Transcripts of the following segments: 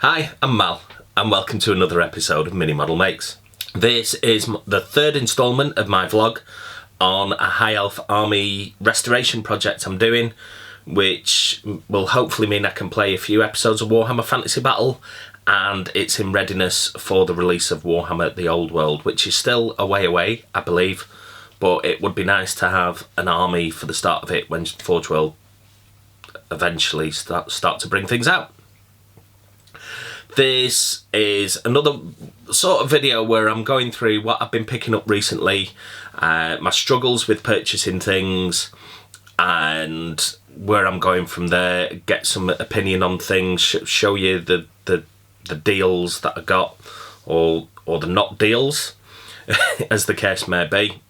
Hi, I'm Mal, and welcome to another episode of MiniModelMakes. This is the third instalment of my vlog on a High Elf army restoration project I'm doing, which will hopefully mean I can play a few episodes of Warhammer Fantasy Battle, and it's in readiness for the release of Warhammer The Old World, which is still a way away, I believe, but it would be nice to have an army for the start of it when Forge World eventually start to bring things out. This is another sort of video where I'm going through what I've been picking up recently, my struggles with purchasing things, and where I'm going from there, get some opinion on things, show you the deals that I got, or the not deals, as the case may be.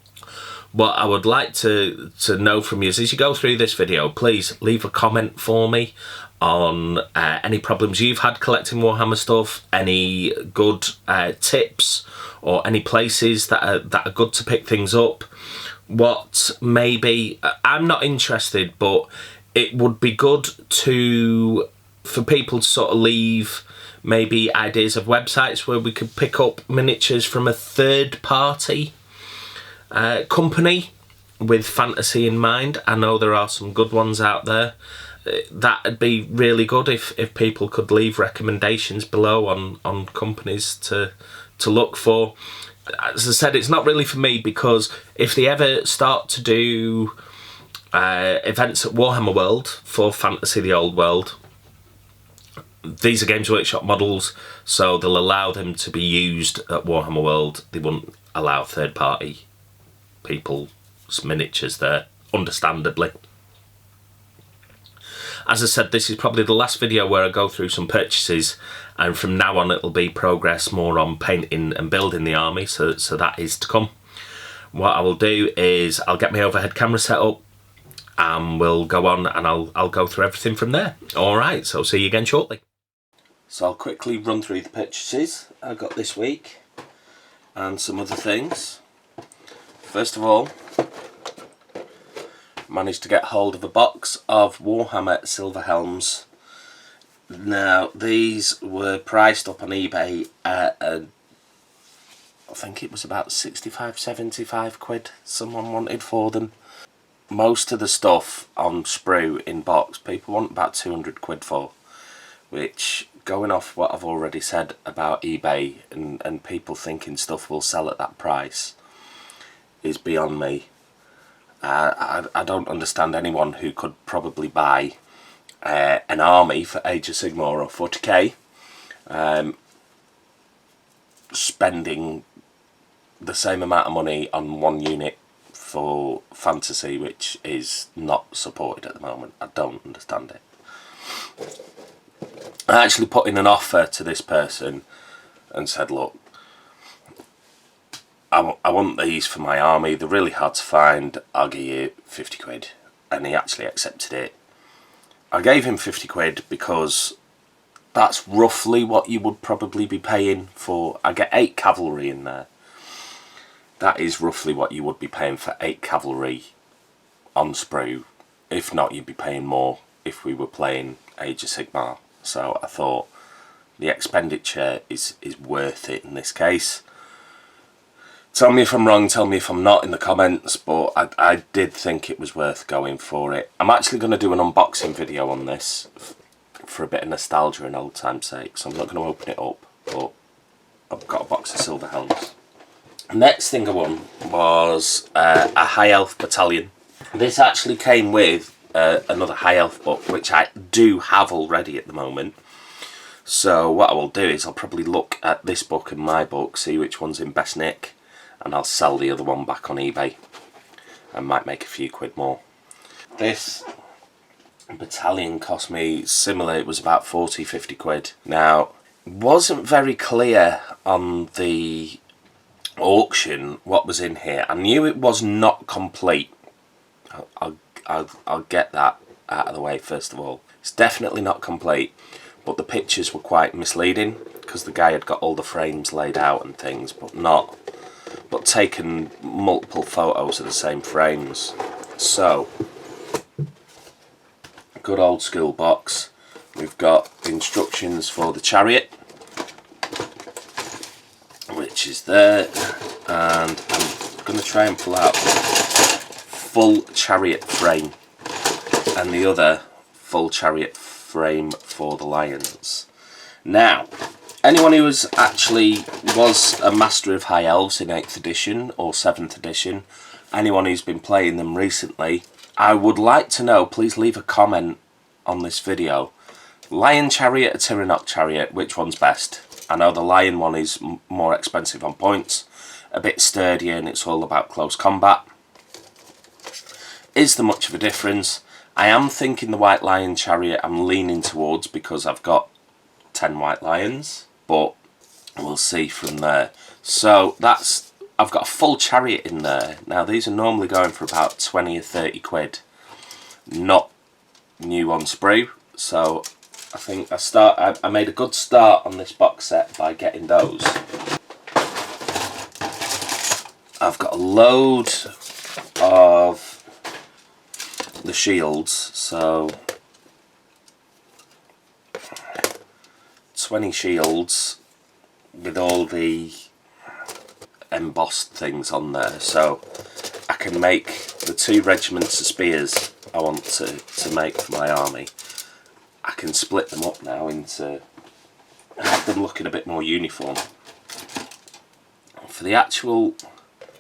What I would like to know from you is, as you go through this video, please leave a comment for me on any problems you've had collecting Warhammer stuff, any good tips, or any places that are good to pick things up. What maybe, I'm not interested, but it would be good for people to sort of leave maybe ideas of websites where we could pick up miniatures from a third party company with fantasy in mind. I know there are some good ones out there. That'd be really good if people could leave recommendations below on companies to look for. As I said, it's not really for me, because if they ever start to do events at Warhammer World for Fantasy The Old World, these are Games Workshop models, so they'll allow them to be used at Warhammer World. They wouldn't allow third party people's miniatures there, understandably. As I said, this is probably the last video where I go through some purchases, and from now on it'll be progress more on painting and building the army, so that is to come. What I will do is I'll get my overhead camera set up, and we'll go on and I'll go through everything from there. Alright, so see you again shortly. So I'll quickly run through the purchases I got this week and some other things. First of all, managed to get hold of a box of Warhammer Silver Helms. Now, these were priced up on eBay at I think it was about 65-75 quid someone wanted for them. Most of the stuff on sprue in box people want about 200 quid for, which, going off what I've already said about eBay and people thinking stuff will sell at that price, is beyond me. I don't understand anyone who could probably buy an army for Age of Sigmar or 40k, spending the same amount of money on one unit for fantasy, which is not supported at the moment. I don't understand it. I actually put in an offer to this person and said, look, I want these for my army, they're really hard to find, I'll give you 50 quid. And he actually accepted it. I gave him 50 quid because that's roughly what you would probably be paying for. I get 8 cavalry in there. That is roughly what you would be paying for 8 cavalry on sprue. If not, you'd be paying more if we were playing Age of Sigmar. So I thought the expenditure is worth it in this case. Tell me if I'm wrong, tell me if I'm not in the comments, but I did think it was worth going for it. I'm actually going to do an unboxing video on this for a bit of nostalgia and old time's sake, so I'm not going to open it up, but I've got a box of Silver Helms. Next thing I won was a High Elf battalion. This actually came with another High Elf book, which I do have already at the moment. So what I will do is I'll probably look at this book and my book, see which one's in best nick, and I'll sell the other one back on eBay and might make a few quid more. This battalion cost me similar, it was about 40-50 quid. Now, it wasn't very clear on the auction what was in here. I knew it was not complete. I'll get that out of the way first of all. It's definitely not complete, but the pictures were quite misleading because the guy had got all the frames laid out and things, but taken multiple photos of the same frames. So, good old school box. We've got instructions for the Chariot, which is there, and I'm going to try and pull out full Chariot frame and the other full Chariot frame for the Lions. Now, anyone who was a master of High Elves in 8th edition or 7th edition, anyone who's been playing them recently, I would like to know, please leave a comment on this video. Lion Chariot or Tiranoc Chariot, which one's best? I know the Lion one is more expensive on points, a bit sturdier, and it's all about close combat. Is there much of a difference? I am thinking the White Lion Chariot I'm leaning towards because I've got 10 White Lions, but we'll see from there. So I've got a full Chariot in there. Now these are normally going for about 20 or 30 quid, not new on sprue, so I think I made a good start on this box set by getting those. I've got a load of the shields, so 20 shields with all the embossed things on there, so I can make the 2 regiments of spears I want to make for my army. I can split them up now into, have them looking a bit more uniform. For the actual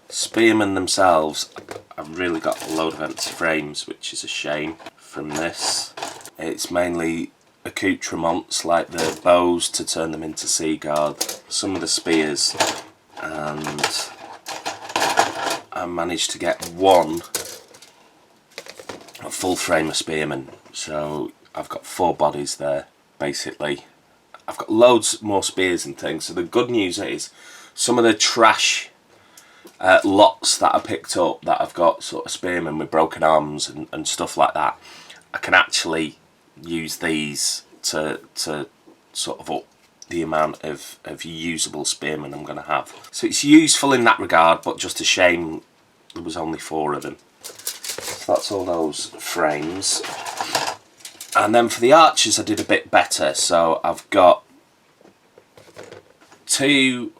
spearmen themselves, I've really got a load of empty frames, which is a shame from this. It's mainly accoutrements like the bows to turn them into sea guard, some of the spears, and I managed to get a full frame of spearmen, so I've got 4 bodies there basically. I've got loads more spears and things, so the good news is some of the trash lots that I picked up that I've got sort of spearmen with broken arms and stuff like that, I can actually use these to sort of up the amount of usable spearmen I'm going to have. So it's useful in that regard, but just a shame there was only 4 of them. So that's all those frames. And then for the archers I did a bit better, so I've got 3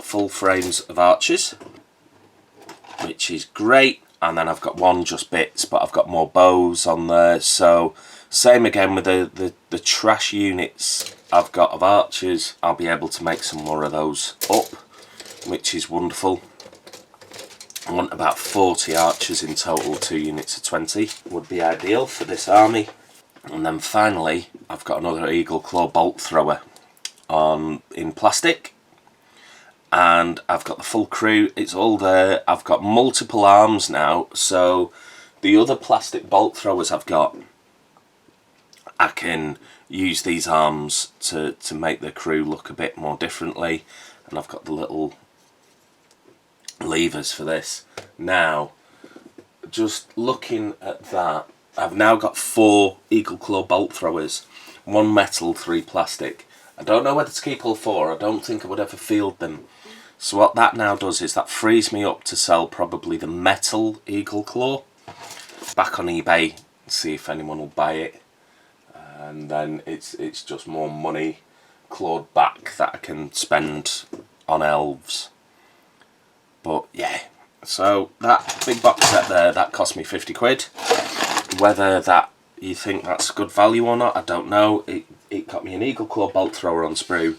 full frames of archers, which is great, and then I've got 1 just bits, but I've got more bows on there. So same again with the trash units I've got of archers, I'll be able to make some more of those up, which is wonderful. I want about 40 archers in total, 2 units of 20 would be ideal for this army. And then finally I've got another Eagle Claw bolt thrower in plastic, and I've got the full crew, it's all there. I've got multiple arms now, so the other plastic bolt throwers I've got, I can use these arms to make the crew look a bit more differently, and I've got the little levers for this. Now, just looking at that, I've now got 4 Eagle Claw bolt throwers, 1 metal, 3 plastic. I don't know whether to keep all 4, I don't think I would ever field them. So what that now does is that frees me up to sell probably the metal Eagle Claw back on eBay, see if anyone will buy it, and then it's just more money clawed back that I can spend on elves. But yeah, so that big box set there, that cost me 50 quid. Whether that you think that's good value or not, I don't know. It got me an Eagle Claw bolt thrower on sprue,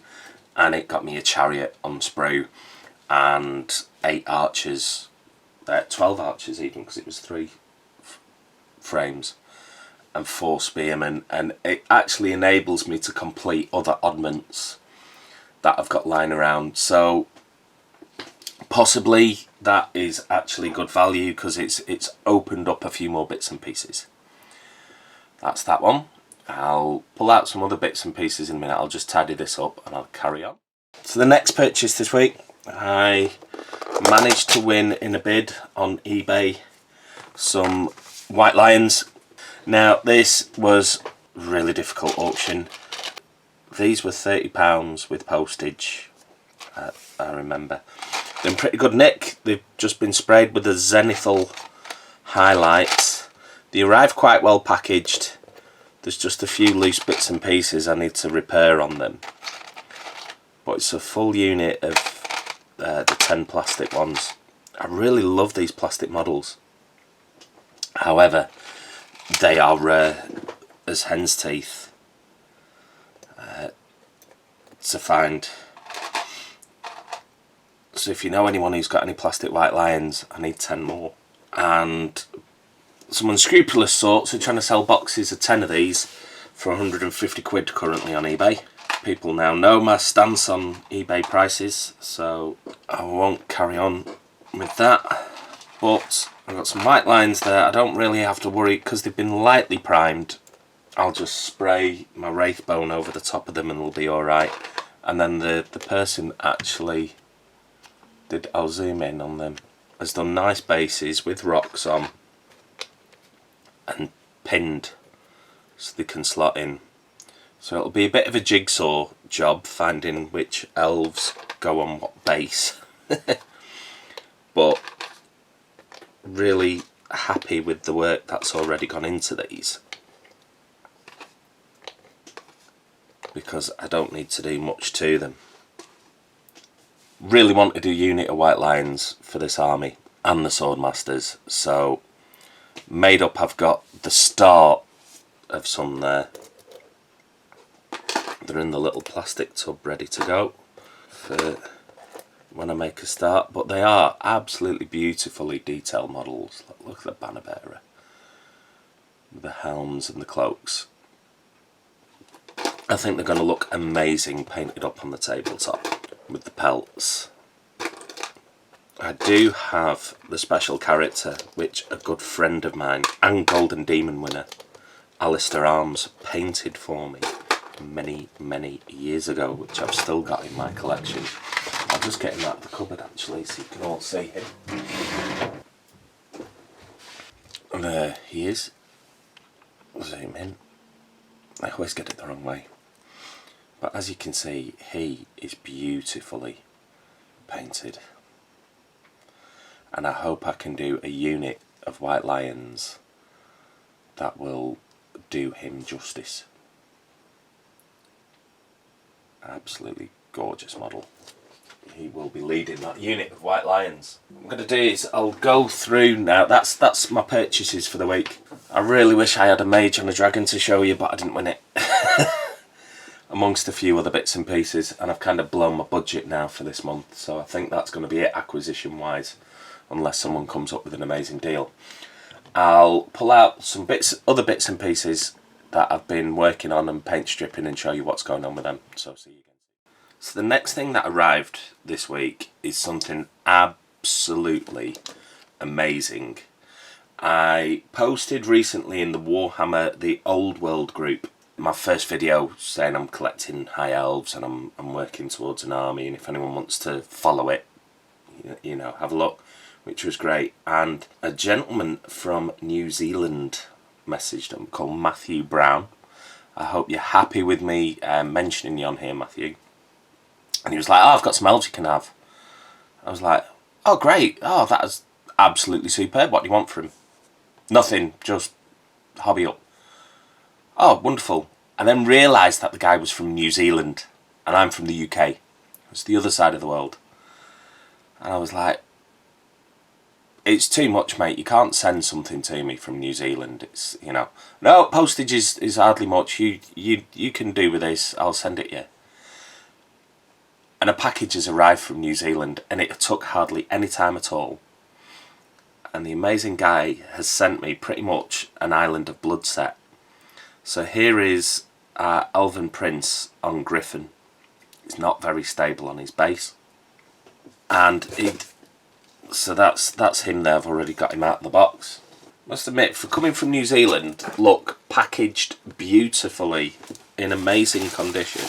and it got me a Chariot on sprue, and 8 archers, 12 archers even, because it was 3 frames, and 4 spearmen, and it actually enables me to complete other oddments that I've got lying around. So possibly that is actually good value because it's opened up a few more bits and pieces. That's that one. I'll pull out some other bits and pieces in a minute. I'll just tidy this up and I'll carry on. So the next purchase this week, I managed to win in a bid on eBay some White Lions. Now this was a really difficult auction. These were £30 with postage, I remember. They're in pretty good nick. They've just been sprayed with the zenithal highlights. They arrived quite well packaged. There's just a few loose bits and pieces I need to repair on them. But it's a full unit of the 10 plastic ones. I really love these plastic models. However, they are rare as hen's teeth to find. So if you know anyone who's got any plastic white lions, I need 10 more. And some unscrupulous sorts are trying to sell boxes of 10 of these for 150 quid currently on eBay. People now know my stance on eBay prices, so I won't carry on with that. But I've got some white lines there. I don't really have to worry because they've been lightly primed. I'll just spray my wraith bone over the top of them and it'll be alright. And then the person actually I'll zoom in on them, has done nice bases with rocks on and pinned so they can slot in. So it'll be a bit of a jigsaw job finding which elves go on what base. But really happy with the work that's already gone into these, because I don't need to do much to them. Really wanted a unit of white lions for this army and the swordmasters, so made up I've got the start of some there. They're in the little plastic tub ready to go for when I make a start, but they are absolutely beautifully detailed models. Look at the banner bearer, the helms and the cloaks. I think they're going to look amazing painted up on the tabletop with the pelts. I do have the special character which a good friend of mine and Golden Demon winner Alistair Arms painted for me many years ago, which I've still got in my collection. I'll just get him out of the cupboard actually so you can all see him. And there he is. Zoom in. I always get it the wrong way. But as you can see, he is beautifully painted. And I hope I can do a unit of white lions that will do him justice. Absolutely gorgeous model. He will be leading that unit of white lions. What I'm going to do is I'll go through now. That's my purchases for the week. I really wish I had a mage and a dragon to show you, but I didn't win it. Amongst a few other bits and pieces, and I've kind of blown my budget now for this month, so I think that's going to be it acquisition wise, unless someone comes up with an amazing deal. I'll pull out some other bits and pieces that I've been working on and paint stripping and show you what's going on with them. So see you again. So the next thing that arrived this week is something absolutely amazing. I posted recently in the Warhammer The Old World group my first video saying I'm collecting High Elves and I'm working towards an army, and if anyone wants to follow it, you know, have a look, which was great. And a gentleman from New Zealand messaged him called Matthew Brown. I hope you're happy with me mentioning you on here, Matthew. And he was like, oh, I've got some elves you can have. I was like, oh great, oh that is absolutely superb, what do you want from him? Nothing, just hobby up. Oh, wonderful. And then realised that the guy was from New Zealand and I'm from the UK. It's the other side of the world. And I was like, it's too much, mate. You can't send something to me from New Zealand. It's, you know, no, postage is hardly much. You can do with this. I'll send it you. And a package has arrived from New Zealand and it took hardly any time at all. And the amazing guy has sent me pretty much an island of Bloodset. So here is our Elven Prince on Griffin. He's not very stable on his base. And so that's him there. I've already got him out of the box. Must admit, for coming from New Zealand, look, packaged beautifully in amazing condition.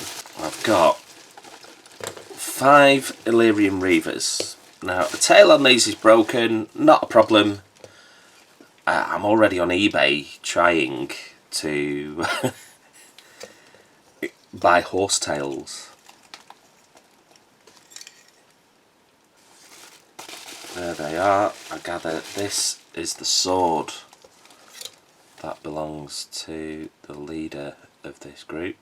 I've got 5 Illyrian Reavers. Now, the tail on these is broken, not a problem. I'm already on eBay trying to buy horsetails. There they are. I gather this is the sword That belongs to the leader of this group.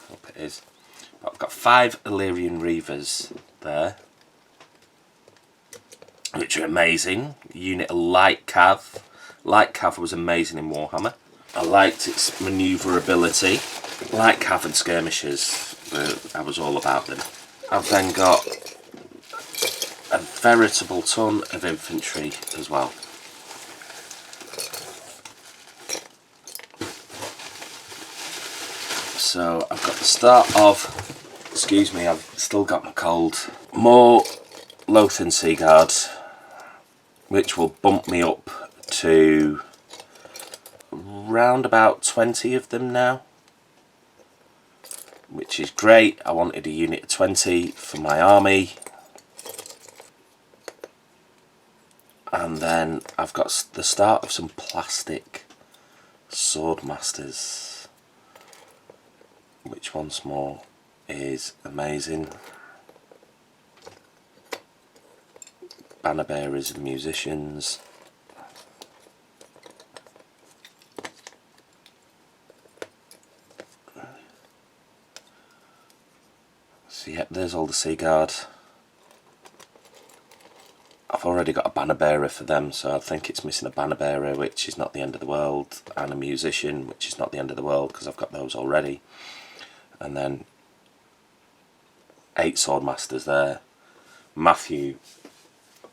I hope it is. But I've got 5 Illyrian Reavers there, which are amazing. Unit of Light Cav. Light Cav was amazing in Warhammer. I liked its manoeuvrability. Light Cav and skirmishers, I was all about them. I've then got a veritable ton of infantry as well. So I've got the start of, excuse me, I've still got my cold, more Lothian Sea Guard, which will bump me up to round about 20 of them now, which is great. I wanted a unit of 20 for my army. And then I've got the start of some plastic Swordmasters, which once more is amazing. Banner bearers and musicians. So yeah, there's all the Sea Guard. I've already got a banner bearer for them, so I think it's missing a banner bearer, which is not the end of the world, and a musician, which is not the end of the world because I've got those already. And then 8 Swordmasters there. Matthew,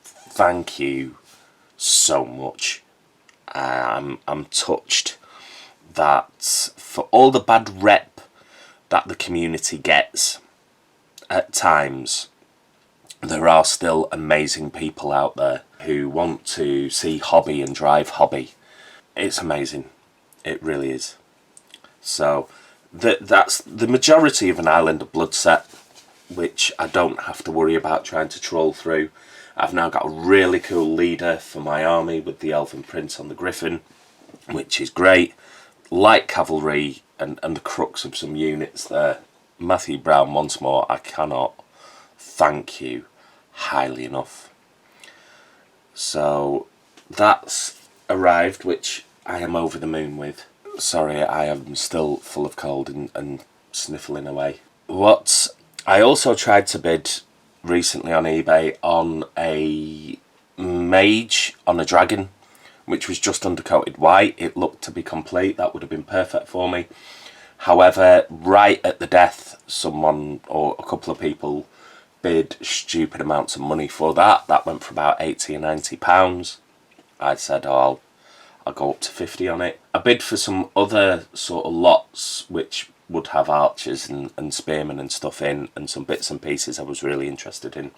thank you so much. I'm touched that for all the bad rep that the community gets at times, there are still amazing people out there who want to see hobby and drive hobby. It's amazing. It really is. So that's the majority of an island of Bloodset, which I don't have to worry about trying to troll through. I've now got a really cool leader for my army with the Elven Prince on the Griffin, which is great. Light cavalry and the crux of some units there. Matthew Brown, once more, I cannot thank you highly enough. So that's arrived, which I am over the moon with. Sorry, I am still full of cold and sniffling away. What I also tried to bid recently on eBay on a mage on a dragon, which was just undercoated white. It looked to be complete. That would have been perfect for me. However, right at the death, someone or a couple of people bid stupid amounts of money for that. That went for about 80 or 90 pounds. I said, oh, I'll go up to 50 on it. I bid for some other sort of lots which would have archers and spearmen and stuff in, and some bits and pieces I was really interested in.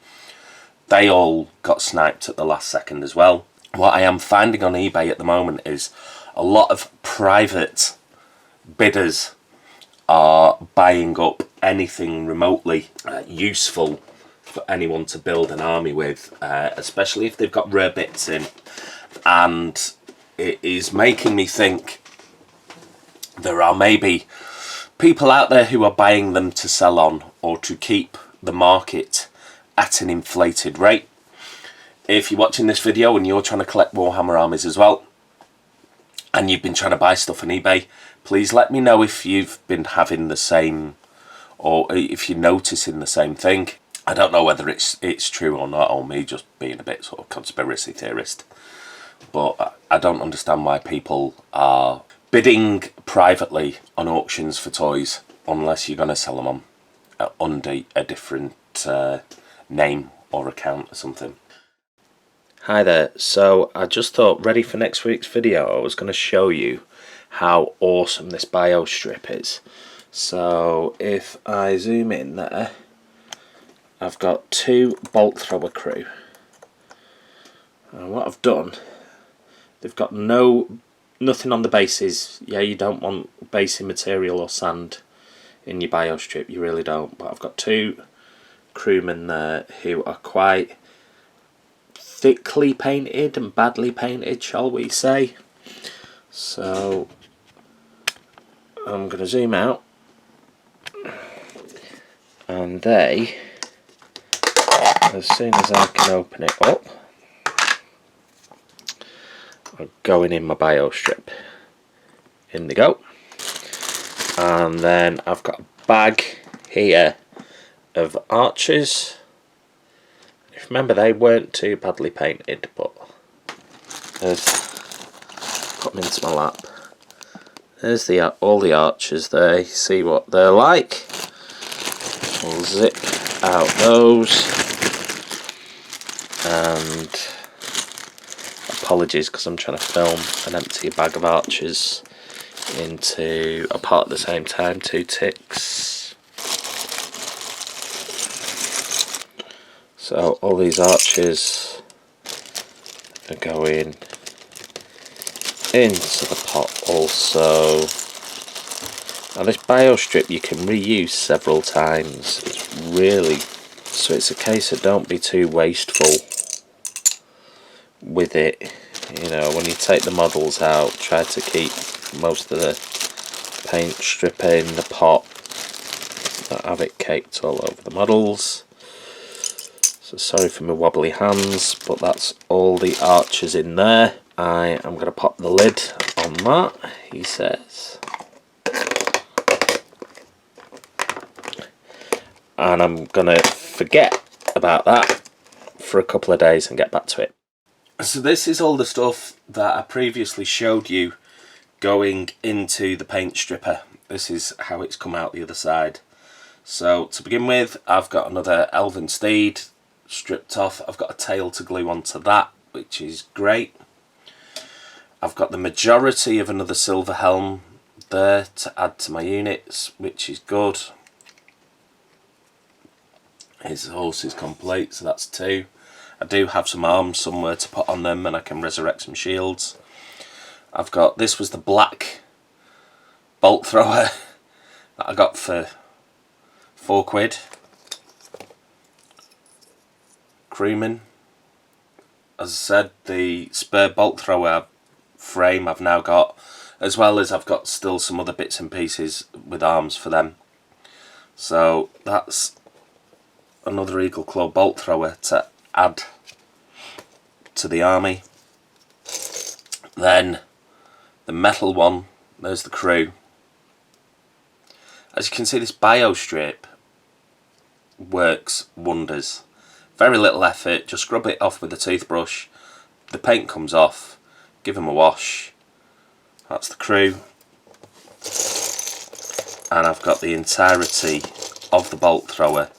They all got sniped at the last second as well. What I am finding on eBay at the moment is a lot of private bidders are buying up anything remotely useful for anyone to build an army with, especially if they've got rare bits in. And it is making me think there are maybe people out there who are buying them to sell on or to keep the market at an inflated rate. If you're watching this video and you're trying to collect Warhammer armies as well, and you've been trying to buy stuff on eBay, please let me know if you've been having the same, or if you're noticing the same thing. I don't know whether it's true or not, or me just being a bit sort of conspiracy theorist, but I don't understand why people are bidding privately on auctions for toys unless you're going to sell them on under a different name or account or something. Hi there, so I just thought, ready for next week's video, I was going to show you how awesome this Biostrip is. So if I zoom in there, I've got 2 bolt thrower crew, and what I've done, they've got nothing on the bases. Yeah, you don't want basing material or sand in your Biostrip, you really don't, but I've got 2 crewmen there who are quite thickly painted and badly painted, shall we say. So I'm going to zoom out, and they, as soon as I can open it up, are going in my Biostrip. In they go. And then I've got a bag here of archers. Remember, they weren't too badly painted, but put them into my lap. There's all the archers there. See what they're like. We'll zip out those. And apologies because I'm trying to film and empty a bag of archers into a pot at the same time. 2 ticks. So all these archers are going into the pot also. Now this Biostrip you can reuse several times. It's really, so it's a case of don't be too wasteful with it. You know, when you take the models out, try to keep most of the paint stripper in the pot, not have it caked all over the models. So sorry for my wobbly hands, but that's all the archers in there. I am going to pop the lid on that, he says. And I'm going to forget about that for a couple of days and get back to it. So this is all the stuff that I previously showed you going into the paint stripper. This is how it's come out the other side. So to begin with, I've got another elven steed stripped off. I've got a tail to glue onto that, which is great. I've got the majority of another silver helm there to add to my units, which is good. His horse is complete, so that's 2. I do have some arms somewhere to put on them, and I can resurrect some shields. I've got, this was the black bolt thrower that I got for £4. Crewman. As I said, the spare bolt thrower frame I've now got, as well as I've got still some other bits and pieces with arms for them. So that's another Eagle Claw bolt thrower to add to the army. Then the metal one, there's the crew. As you can see, this Biostrip works wonders. Very little effort, just scrub it off with a toothbrush. The paint comes off, give them a wash. That's the crew. And I've got the entirety of the bolt thrower,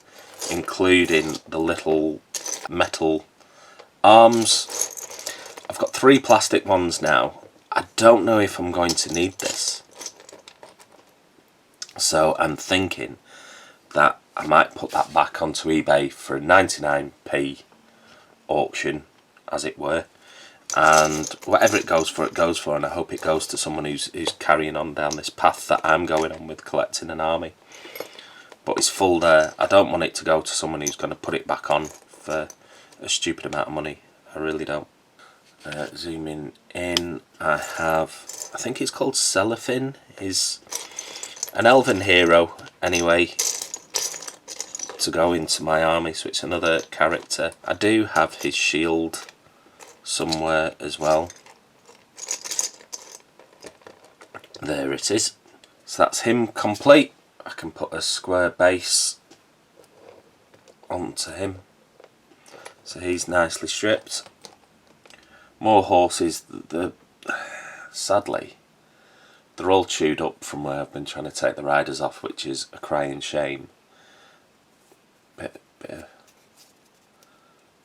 including the little metal arms. I've got 3 plastic ones now. I don't know if I'm going to need this. So I'm thinking that I might put that back onto eBay for a 99p auction, as it were. And whatever it goes for, and I hope it goes to someone who's carrying on down this path that I'm going on with collecting an army. But it's full there. I don't want it to go to someone who's going to put it back on for a stupid amount of money. I really don't. Zooming in, I think it's called Cellophane. He's an elven hero anyway, to go into my army, so it's another character. I do have his shield somewhere as well. There it is. So that's him complete. I can put a square base onto him. So he's nicely stripped. More horses. Sadly, they're all chewed up from where I've been trying to take the riders off, which is a crying shame. Bit of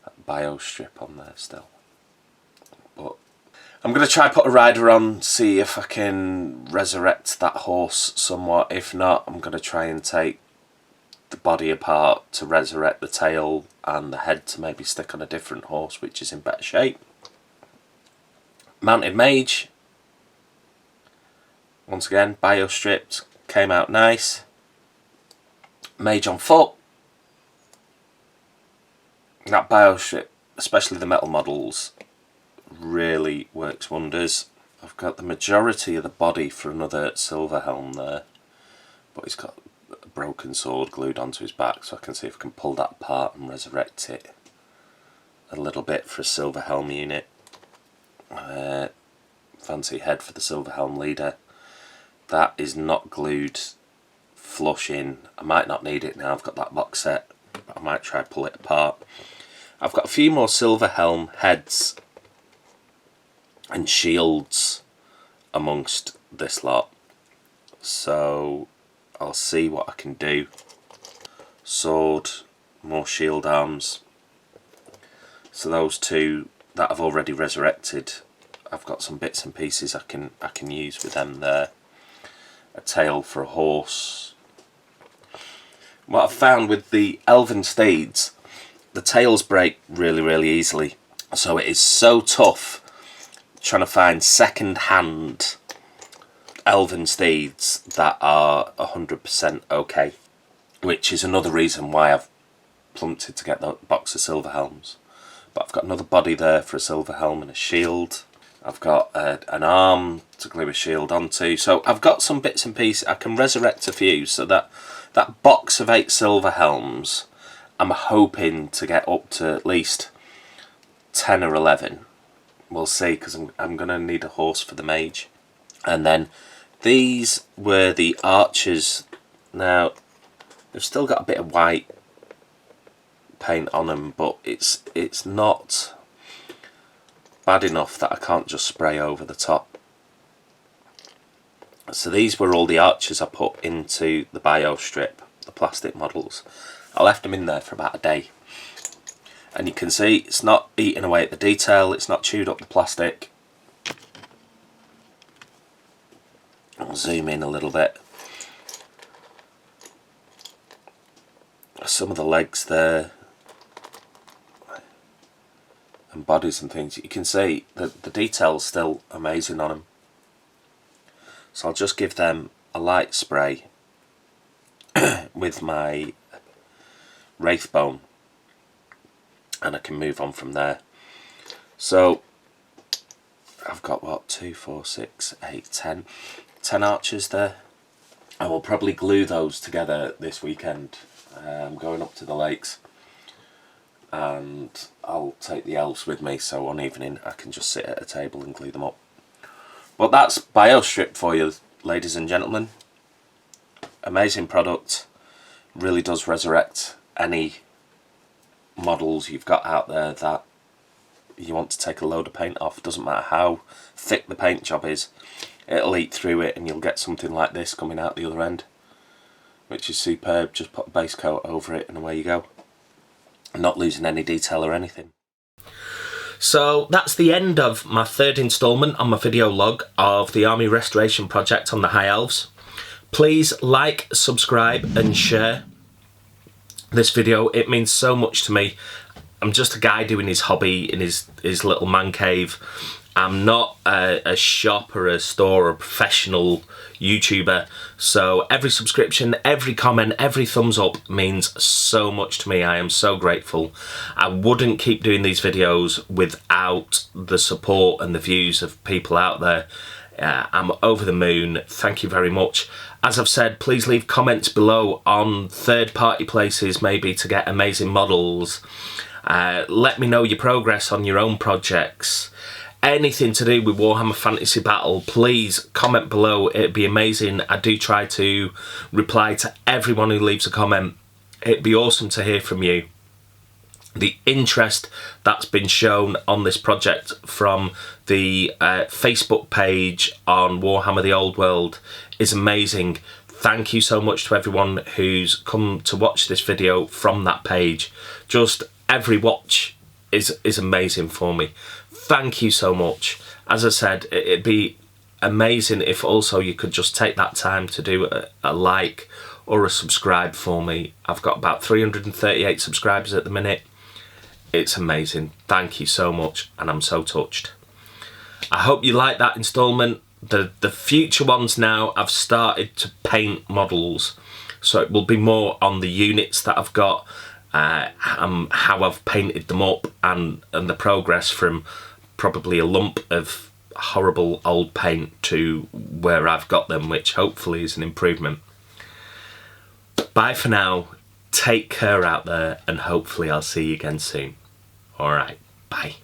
that Biostrip on there still. But I'm going to try put a rider on, see if I can resurrect that horse somewhat. If not, I'm going to try and take the body apart to resurrect the tail and the head to maybe stick on a different horse which is in better shape. Mounted Mage. Once again, Biostripped, came out nice. Mage on foot. That Biostrip, especially the metal models, really works wonders. I've got the majority of the body for another silver helm there, but he's got a broken sword glued onto his back, so I can see if I can pull that apart and resurrect it a little bit for a silver helm unit. fancy head for the Silverhelm leader. That is not glued flush in. I might not need it now, I've got that box set, but I might try pull it apart. I've got a few more Silverhelm heads and shields amongst this lot, so I'll see what I can do. Sword, more shield arms. So those two that I've already resurrected, I've got some bits and pieces I can use with them there. A tail for a horse. What I've found with the elven steeds, the tails break really easily, so it is so tough trying to find second-hand elven steeds that are 100% okay, which is another reason why I've plumped to get the box of Silverhelms. But I've got another body there for a Silverhelm and a shield. I've got an arm to glue a shield onto. So I've got some bits and pieces. I can resurrect a few, so that box of 8 Silverhelms, I'm hoping to get up to at least 10 or 11. We'll see, because I'm going to need a horse for the mage. And then these were the archers. Now, they've still got a bit of white paint on them, but it's not bad enough that I can't just spray over the top. So these were all the archers I put into the Biostrip, the plastic models. I left them in there for about a day, and you can see it's not eating away at the detail, it's not chewed up the plastic. I'll zoom in a little bit. Some of the legs there and bodies and things, you can see that the detail's still amazing on them. So I'll just give them a light spray with my Wraithbone, and I can move on from there. So I've got what, 2, 4, 6, 8, 10 archers there. I will probably glue those together this weekend. I'm going up to the lakes, and I'll take the elves with me, so one evening I can just sit at a table and glue them up. But that's Biostrip for you, ladies and gentlemen. Amazing product. Really does resurrect any models you've got out there that you want to take a load of paint off. Doesn't matter how thick the paint job is, it'll eat through it and you'll get something like this coming out the other end, which is superb. Just put a base coat over it and away you go. Not losing any detail or anything. So that's the end of my third instalment on my video log of the army restoration project on the High Elves. Please like, subscribe and share this video. It means so much to me. I'm just a guy doing his hobby in his little man cave. I'm not a shop or a store or a professional YouTuber, so every subscription, every comment, every thumbs up means so much to me. I am so grateful. I wouldn't keep doing these videos without the support and the views of people out there. I'm over the moon. Thank you very much. As I've said, please leave comments below on third-party places maybe to get amazing models. Let me know your progress on your own projects. Anything to do with Warhammer Fantasy Battle, please comment below. It'd be amazing. I do try to reply to everyone who leaves a comment. It'd be awesome to hear from you. The interest that's been shown on this project from the Facebook page on Warhammer The Old World is amazing. Thank you so much to everyone who's come to watch this video from that page. Just every watch is amazing for me. Thank you so much. As I said, it'd be amazing if also you could just take that time to do a like or a subscribe for me. I've got about 338 subscribers at the minute. It's amazing. Thank you so much, and I'm so touched. I hope you like that instalment. The future ones now, I've started to paint models, so it will be more on the units that I've got, how I've painted them up, and the progress from probably a lump of horrible old paint to where I've got them, which hopefully is an improvement. Bye for now. Take care out there, and hopefully I'll see you again soon. Alright, bye.